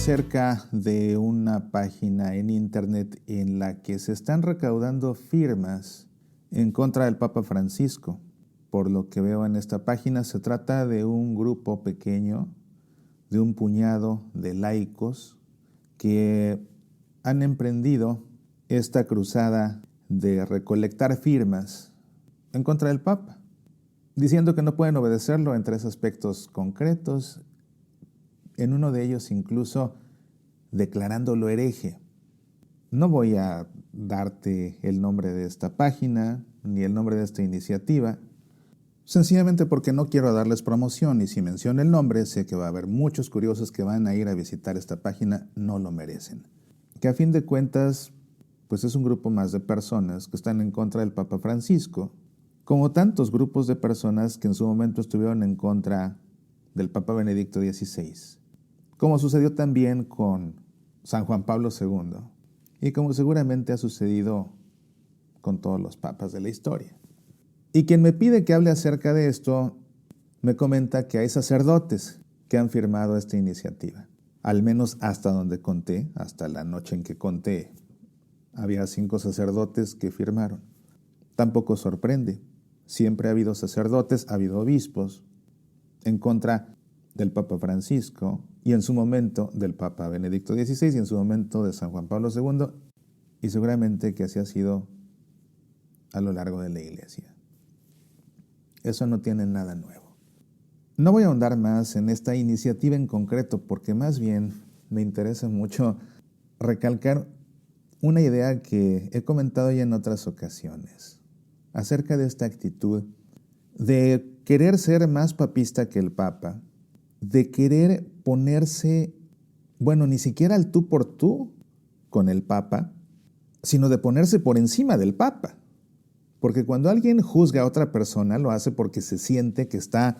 acerca de una página en internet en la que se están recaudando firmas en contra del Papa Francisco. Por lo que veo en esta página, se trata de un grupo pequeño, de un puñado de laicos que han emprendido esta cruzada de recolectar firmas en contra del Papa, diciendo que no pueden obedecerlo en 3 aspectos concretos, en uno de ellos incluso declarándolo hereje. No voy a darte el nombre de esta página ni el nombre de esta iniciativa, sencillamente porque no quiero darles promoción, y si menciono el nombre sé que va a haber muchos curiosos que van a ir a visitar esta página, no lo merecen. Que a fin de cuentas, pues es un grupo más de personas que están en contra del Papa Francisco, como tantos grupos de personas que en su momento estuvieron en contra del Papa Benedicto XVI, como sucedió también con San Juan Pablo II, y como seguramente ha sucedido con todos los papas de la historia. Y quien me pide que hable acerca de esto, me comenta que hay sacerdotes que han firmado esta iniciativa. Al menos hasta donde conté, hasta la noche en que conté, había 5 sacerdotes que firmaron. Tampoco sorprende. Siempre ha habido sacerdotes, ha habido obispos en contra del Papa Francisco y en su momento del Papa Benedicto XVI y en su momento de San Juan Pablo II, y seguramente que así ha sido a lo largo de la Iglesia. Eso no tiene nada nuevo. No voy a ahondar más en esta iniciativa en concreto porque más bien me interesa mucho recalcar una idea que he comentado ya en otras ocasiones acerca de esta actitud de querer ser más papista que el Papa, de querer ponerse, ni siquiera al tú por tú con el Papa, sino de ponerse por encima del Papa. Porque cuando alguien juzga a otra persona, lo hace porque se siente que está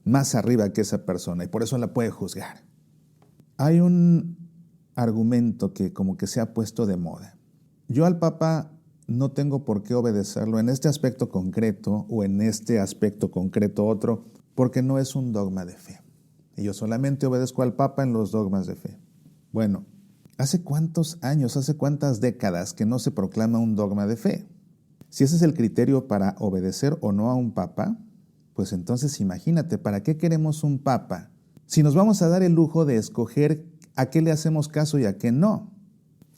más arriba que esa persona y por eso la puede juzgar. Hay un argumento que como que se ha puesto de moda. Yo al Papa no tengo por qué obedecerlo en este aspecto concreto o en este aspecto concreto otro, porque no es un dogma de fe. Y yo solamente obedezco al Papa en los dogmas de fe. Bueno, ¿hace cuántos años, hace cuántas décadas que no se proclama un dogma de fe? Si ese es el criterio para obedecer o no a un Papa, pues entonces imagínate, ¿para qué queremos un Papa? Si nos vamos a dar el lujo de escoger a qué le hacemos caso y a qué no.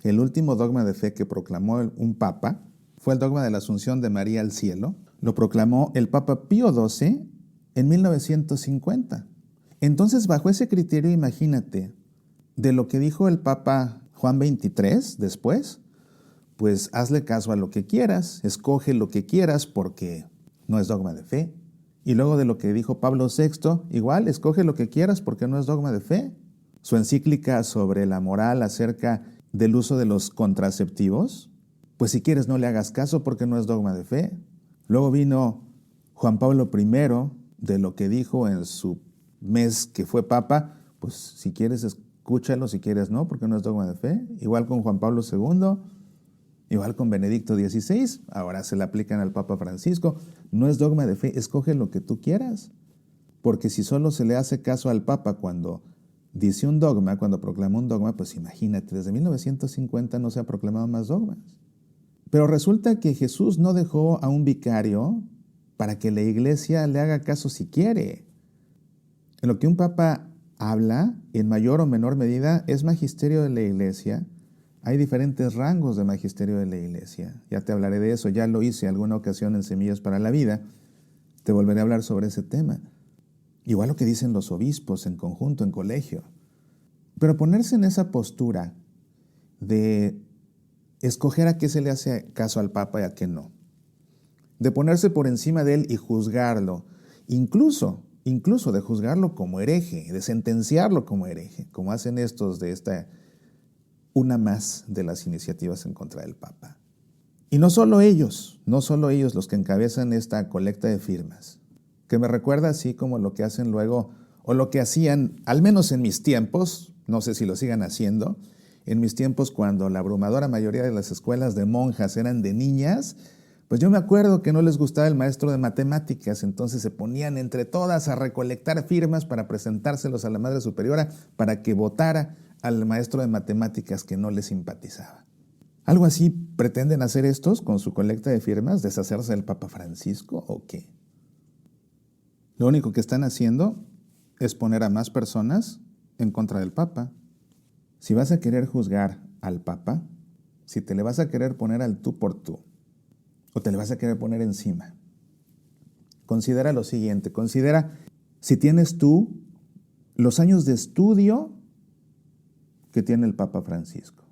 El último dogma de fe que proclamó un Papa fue el dogma de la Asunción de María al cielo. Lo proclamó el Papa Pío XII en 1950. Entonces, bajo ese criterio, imagínate, de lo que dijo el Papa Juan XXIII después, pues hazle caso a lo que quieras, escoge lo que quieras porque no es dogma de fe. Y luego de lo que dijo Pablo VI, igual, escoge lo que quieras porque no es dogma de fe. Su encíclica sobre la moral acerca del uso de los contraceptivos, pues si quieres no le hagas caso porque no es dogma de fe. Luego vino Juan Pablo I, de lo que dijo en su mes que fue Papa, pues si quieres escúchalo, si quieres no, porque no es dogma de fe. Igual con Juan Pablo II, igual con Benedicto XVI, ahora se le aplican al Papa Francisco. No es dogma de fe, escoge lo que tú quieras. Porque si solo se le hace caso al Papa cuando dice un dogma, cuando proclama un dogma, pues imagínate, desde 1950 no se ha proclamado más dogmas. Pero resulta que Jesús no dejó a un vicario para que la iglesia le haga caso si quiere. En lo que un papa habla, en mayor o menor medida, es magisterio de la iglesia. Hay diferentes rangos de magisterio de la iglesia. Ya te hablaré de eso, ya lo hice alguna ocasión en Semillas para la Vida. Te volveré a hablar sobre ese tema. Igual lo que dicen los obispos en conjunto, en colegio. Pero ponerse en esa postura de escoger a qué se le hace caso al Papa y a qué no. De ponerse por encima de él y juzgarlo. Incluso de juzgarlo como hereje, de sentenciarlo como hereje, como hacen estos de esta, una más de las iniciativas en contra del Papa. Y no solo ellos los que encabezan esta colecta de firmas, que me recuerda así como lo que hacen luego, o lo que hacían, al menos en mis tiempos, no sé si lo sigan haciendo, en mis tiempos cuando la abrumadora mayoría de las escuelas de monjas eran de niñas, pues yo me acuerdo que no les gustaba el maestro de matemáticas, entonces se ponían entre todas a recolectar firmas para presentárselos a la Madre Superiora para que votara al maestro de matemáticas que no le simpatizaba. ¿Algo así pretenden hacer estos con su colecta de firmas? ¿Deshacerse del Papa Francisco o qué? Lo único que están haciendo es poner a más personas en contra del Papa. Si vas a querer juzgar al Papa, si te le vas a querer poner al tú por tú, o te le vas a querer poner encima, considera lo siguiente, considera si tienes tú los años de estudio que tiene el Papa Francisco.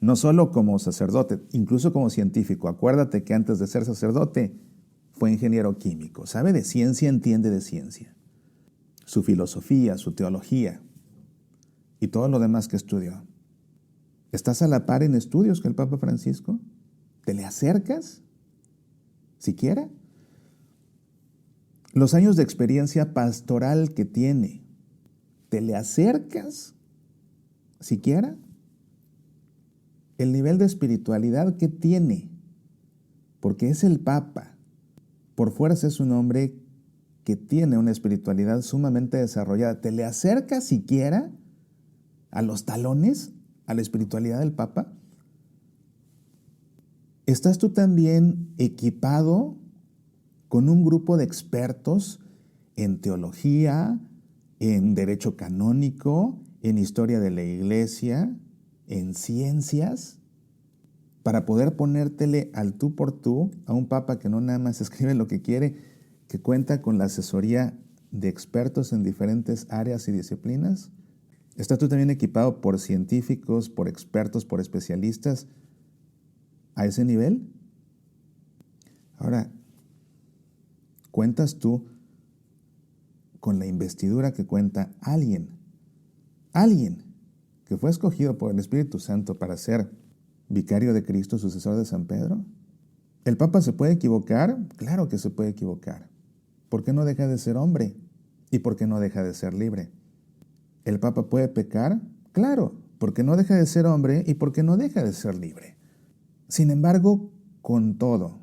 No solo como sacerdote, incluso como científico. Acuérdate que antes de ser sacerdote fue ingeniero químico. Sabe de ciencia, entiende de ciencia. Su filosofía, su teología y todo lo demás que estudió. ¿Estás a la par en estudios que el Papa Francisco? ¿Te le acercas? ¿Siquiera? Los años de experiencia pastoral que tiene, ¿te le acercas? ¿Siquiera? El nivel de espiritualidad que tiene, porque es el Papa. Por fuerza es un hombre que tiene una espiritualidad sumamente desarrollada. ¿Te le acercas siquiera a los talones, a la espiritualidad del Papa? ¿Estás tú también equipado con un grupo de expertos en teología, en derecho canónico, en historia de la Iglesia, en ciencias, para poder ponértele al tú por tú a un Papa que no nada más escribe lo que quiere, que cuenta con la asesoría de expertos en diferentes áreas y disciplinas? ¿Estás tú también equipado por científicos, por expertos, por especialistas a ese nivel? Ahora, ¿cuentas tú con la investidura que cuenta alguien que fue escogido por el Espíritu Santo para ser vicario de Cristo, sucesor de San Pedro? ¿El Papa se puede equivocar? Claro que se puede equivocar. ¿Por qué no deja de ser hombre? ¿Y por qué no deja de ser libre? ¿El Papa puede pecar? Claro, porque no deja de ser hombre y porque no deja de ser libre. Sin embargo, con todo,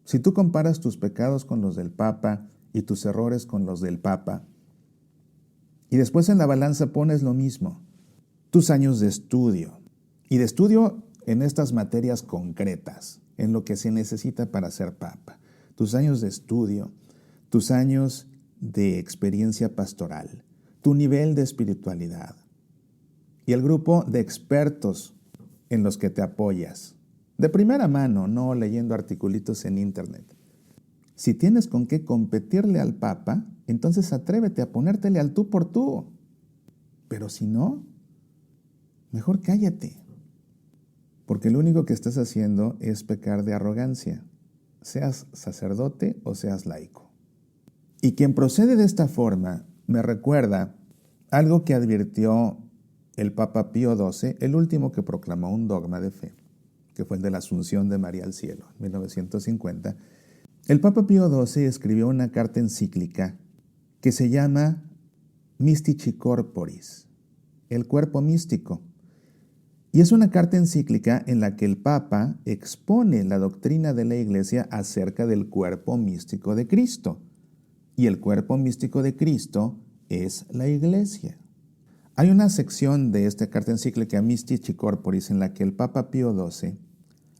si tú comparas tus pecados con los del Papa y tus errores con los del Papa, y después en la balanza pones lo mismo, tus años de estudio, y de estudio en estas materias concretas, en lo que se necesita para ser Papa, tus años de estudio, tus años de experiencia pastoral, tu nivel de espiritualidad, y el grupo de expertos en los que te apoyas, de primera mano, no leyendo articulitos en internet. Si tienes con qué competirle al Papa, entonces atrévete a ponértele al tú por tú. Pero si no, mejor cállate. Porque lo único que estás haciendo es pecar de arrogancia, seas sacerdote o seas laico. Y quien procede de esta forma me recuerda algo que advirtió el Papa Pío XII, el último que proclamó un dogma de fe, que fue el de la Asunción de María al cielo, en 1950. El Papa Pío XII escribió una carta encíclica que se llama Mystici Corporis, el cuerpo místico. Y es una carta encíclica en la que el Papa expone la doctrina de la Iglesia acerca del cuerpo místico de Cristo. Y el cuerpo místico de Cristo es la Iglesia. Hay una sección de esta carta encíclica Mystici Corporis en la que el Papa Pío XII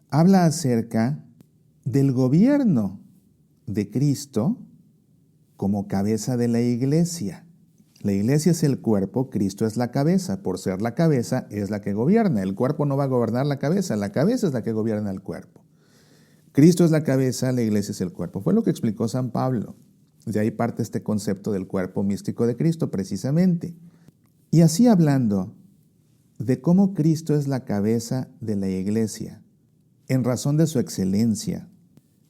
habla acerca del gobierno de Cristo como cabeza de la Iglesia. La Iglesia es el cuerpo, Cristo es la cabeza. Por ser la cabeza es la que gobierna. El cuerpo no va a gobernar la cabeza es la que gobierna el cuerpo. Cristo es la cabeza, la Iglesia es el cuerpo. Fue lo que explicó San Pablo. De ahí parte este concepto del cuerpo místico de Cristo, precisamente. Y así hablando de cómo Cristo es la cabeza de la Iglesia, en razón de su excelencia,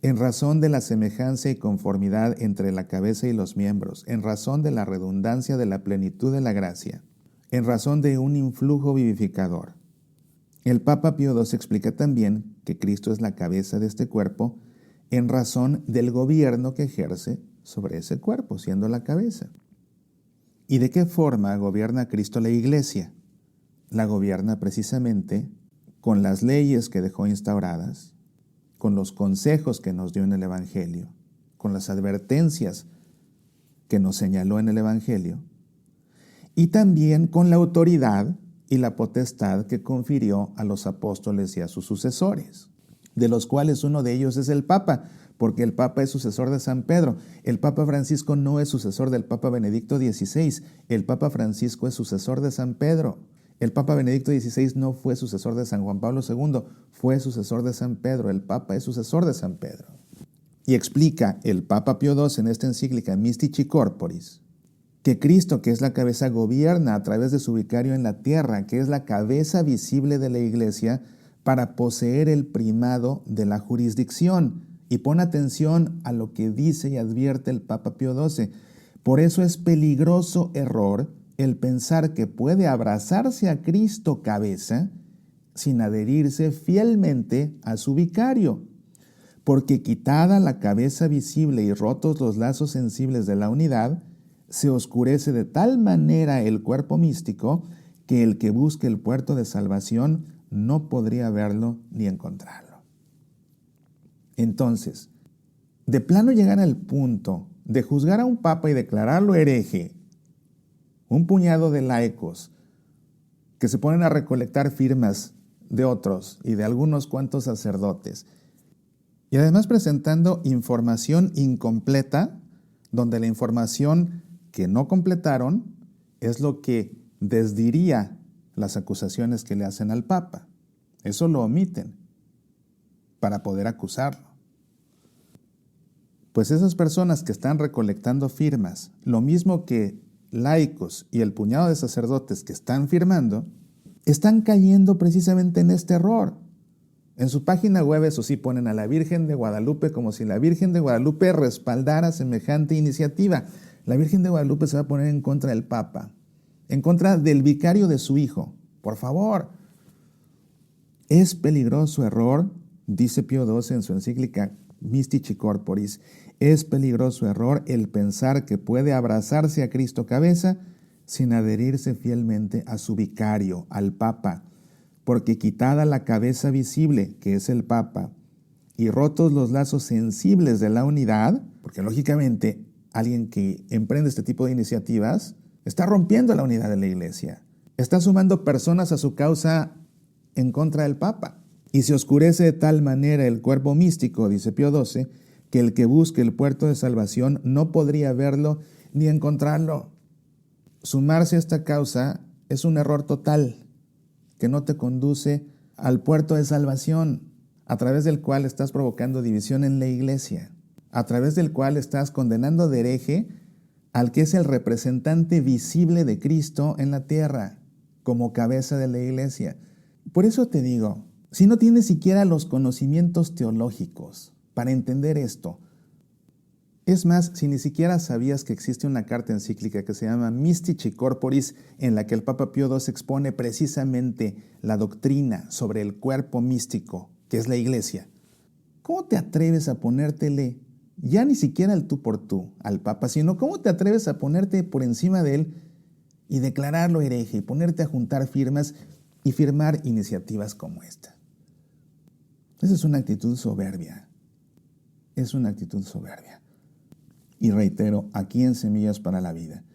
en razón de la semejanza y conformidad entre la cabeza y los miembros, en razón de la redundancia de la plenitud de la gracia, en razón de un influjo vivificador. El Papa Pío XII explica también que Cristo es la cabeza de este cuerpo en razón del gobierno que ejerce sobre ese cuerpo, siendo la cabeza. ¿Y de qué forma gobierna Cristo la Iglesia? La gobierna precisamente con las leyes que dejó instauradas, con los consejos que nos dio en el Evangelio, con las advertencias que nos señaló en el Evangelio, y también con la autoridad y la potestad que confirió a los apóstoles y a sus sucesores, de los cuales uno de ellos es el Papa, porque el Papa es sucesor de San Pedro. El Papa Francisco no es sucesor del Papa Benedicto XVI, el Papa Francisco es sucesor de San Pedro. El Papa Benedicto XVI no fue sucesor de San Juan Pablo II, fue sucesor de San Pedro. El Papa es sucesor de San Pedro. Y explica el Papa Pío II en esta encíclica Mystici Corporis, que Cristo, que es la cabeza, gobierna a través de su vicario en la tierra, que es la cabeza visible de la Iglesia, para poseer el primado de la jurisdicción. Y pon atención a lo que dice y advierte el Papa Pío XII. Por eso es peligroso error el pensar que puede abrazarse a Cristo cabeza sin adherirse fielmente a su vicario. Porque quitada la cabeza visible y rotos los lazos sensibles de la unidad, se oscurece de tal manera el cuerpo místico que el que busque el puerto de salvación no podría verlo ni encontrarlo. Entonces, de plano llegar al punto de juzgar a un papa y declararlo hereje, un puñado de laicos que se ponen a recolectar firmas de otros y de algunos cuantos sacerdotes, y además presentando información incompleta, donde la información que no completaron es lo que desdiría las acusaciones que le hacen al Papa. Eso lo omiten para poder acusarlo. Pues esas personas que están recolectando firmas, lo mismo que laicos y el puñado de sacerdotes que están firmando, están cayendo precisamente en este error. En su página web, eso sí, ponen a la Virgen de Guadalupe como si la Virgen de Guadalupe respaldara semejante iniciativa. La Virgen de Guadalupe se va a poner en contra del Papa, en contra del vicario de su hijo. Por favor, es peligroso error, dice Pío XII en su encíclica Mystici Corporis, es peligroso error el pensar que puede abrazarse a Cristo cabeza sin adherirse fielmente a su vicario, al Papa, porque quitada la cabeza visible, que es el Papa, y rotos los lazos sensibles de la unidad, porque lógicamente alguien que emprende este tipo de iniciativas está rompiendo la unidad de la Iglesia, está sumando personas a su causa en contra del Papa, y se oscurece de tal manera el cuerpo místico, dice Pío XII, que el que busque el puerto de salvación no podría verlo ni encontrarlo. Sumarse a esta causa es un error total, que no te conduce al puerto de salvación, a través del cual estás provocando división en la Iglesia, a través del cual estás condenando de hereje al que es el representante visible de Cristo en la tierra, como cabeza de la Iglesia. Por eso te digo, si no tienes siquiera los conocimientos teológicos para entender esto, es más, si ni siquiera sabías que existe una carta encíclica que se llama Mystici Corporis, en la que el Papa Pío II expone precisamente la doctrina sobre el cuerpo místico, que es la Iglesia, ¿cómo te atreves a ponértele, ya ni siquiera el tú por tú, al Papa, sino cómo te atreves a ponerte por encima de él y declararlo hereje, y ponerte a juntar firmas y firmar iniciativas como esta? Esa es una actitud soberbia. Es una actitud soberbia. Y reitero, aquí en Semillas para la Vida,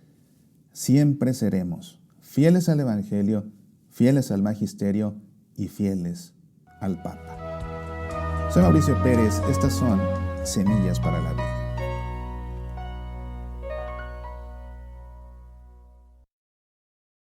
siempre seremos fieles al Evangelio, fieles al Magisterio y fieles al Papa. Soy Mauricio Pérez, estas son Semillas para la Vida.